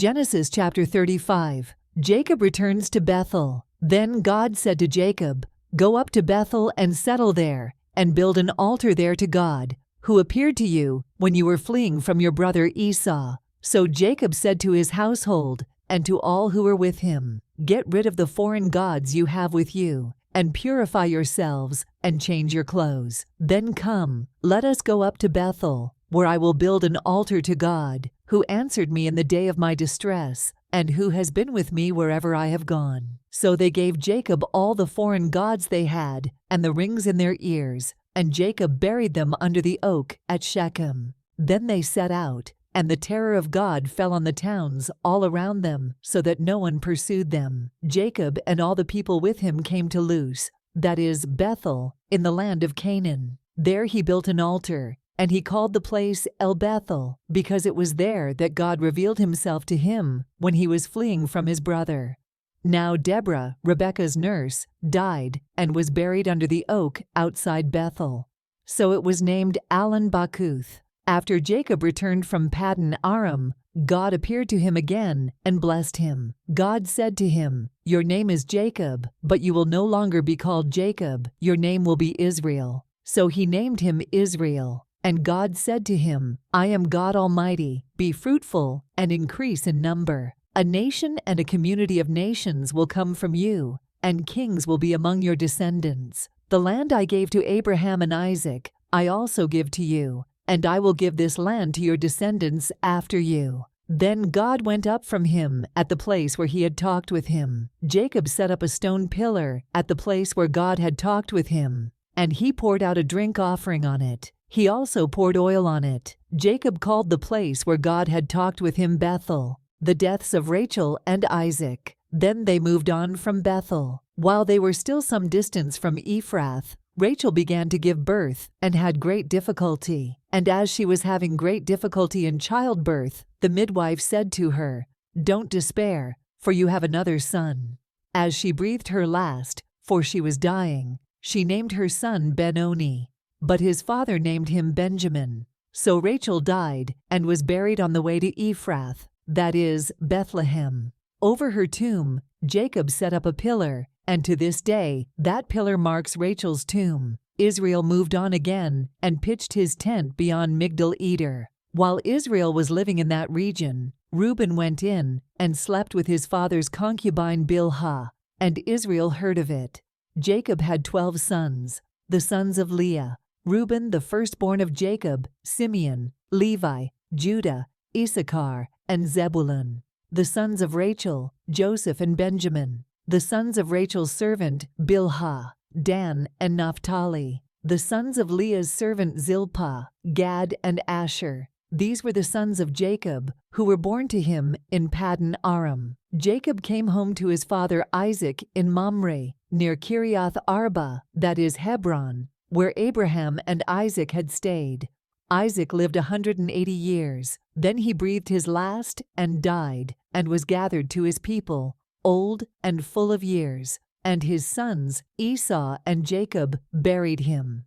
Genesis chapter 35. Jacob returns to Bethel. Then God said to Jacob, "Go up to Bethel and settle there, and build an altar there to God, who appeared to you when you were fleeing from your brother Esau." So Jacob said to his household and to all who were with him, "Get rid of the foreign gods you have with you, and purify yourselves, and change your clothes. Then come, let us go up to Bethel, where I will build an altar to God, who answered me in the day of my distress, and who has been with me wherever I have gone." So they gave Jacob all the foreign gods they had, and the rings in their ears, and Jacob buried them under the oak at Shechem. Then they set out, and the terror of God fell on the towns all around them, so that no one pursued them. Jacob and all the people with him came to Luz, that is, Bethel, in the land of Canaan. There he built an altar, and he called the place El-Bethel, because it was there that God revealed himself to him when he was fleeing from his brother. Now Deborah, Rebekah's nurse, died and was buried under the oak outside Bethel. So it was named Allon Bakuth. After Jacob returned from Paddan Aram, God appeared to him again and blessed him. God said to him, "Your name is Jacob, but you will no longer be called Jacob. Your name will be Israel." So he named him Israel. And God said to him, "I am God Almighty. Be fruitful and increase in number. A nation and a community of nations will come from you, and kings will be among your descendants. The land I gave to Abraham and Isaac, I also give to you, and I will give this land to your descendants after you." Then God went up from him at the place where he had talked with him. Jacob set up a stone pillar at the place where God had talked with him, and he poured out a drink offering on it. He also poured oil on it. Jacob called the place where God had talked with him Bethel. The deaths of Rachel and Isaac. Then they moved on from Bethel. While they were still some distance from Ephrath, Rachel began to give birth and had great difficulty. And as she was having great difficulty in childbirth, the midwife said to her, "Don't despair, for you have another son." As she breathed her last, for she was dying, she named her son Ben-Oni. But his father named him Benjamin. So Rachel died and was buried on the way to Ephrath, that is, Bethlehem. Over her tomb, Jacob set up a pillar, and to this day that pillar marks Rachel's tomb. Israel moved on again and pitched his tent beyond Migdal-Eder. While Israel was living in that region, Reuben went in and slept with his father's concubine Bilhah, and Israel heard of it. Jacob had 12 sons, the sons of Leah. Reuben, the firstborn of Jacob, Simeon, Levi, Judah, Issachar, and Zebulun. The sons of Rachel, Joseph and Benjamin. The sons of Rachel's servant, Bilhah, Dan and Naphtali. The sons of Leah's servant Zilpah, Gad and Asher. These were the sons of Jacob, who were born to him in Paddan Aram. Jacob came home to his father Isaac in Mamre, near Kiriath Arba, that is Hebron, where Abraham and Isaac had stayed. Isaac lived 180 years. Then he breathed his last and died, and was gathered to his people, old and full of years. And his sons, Esau and Jacob, buried him.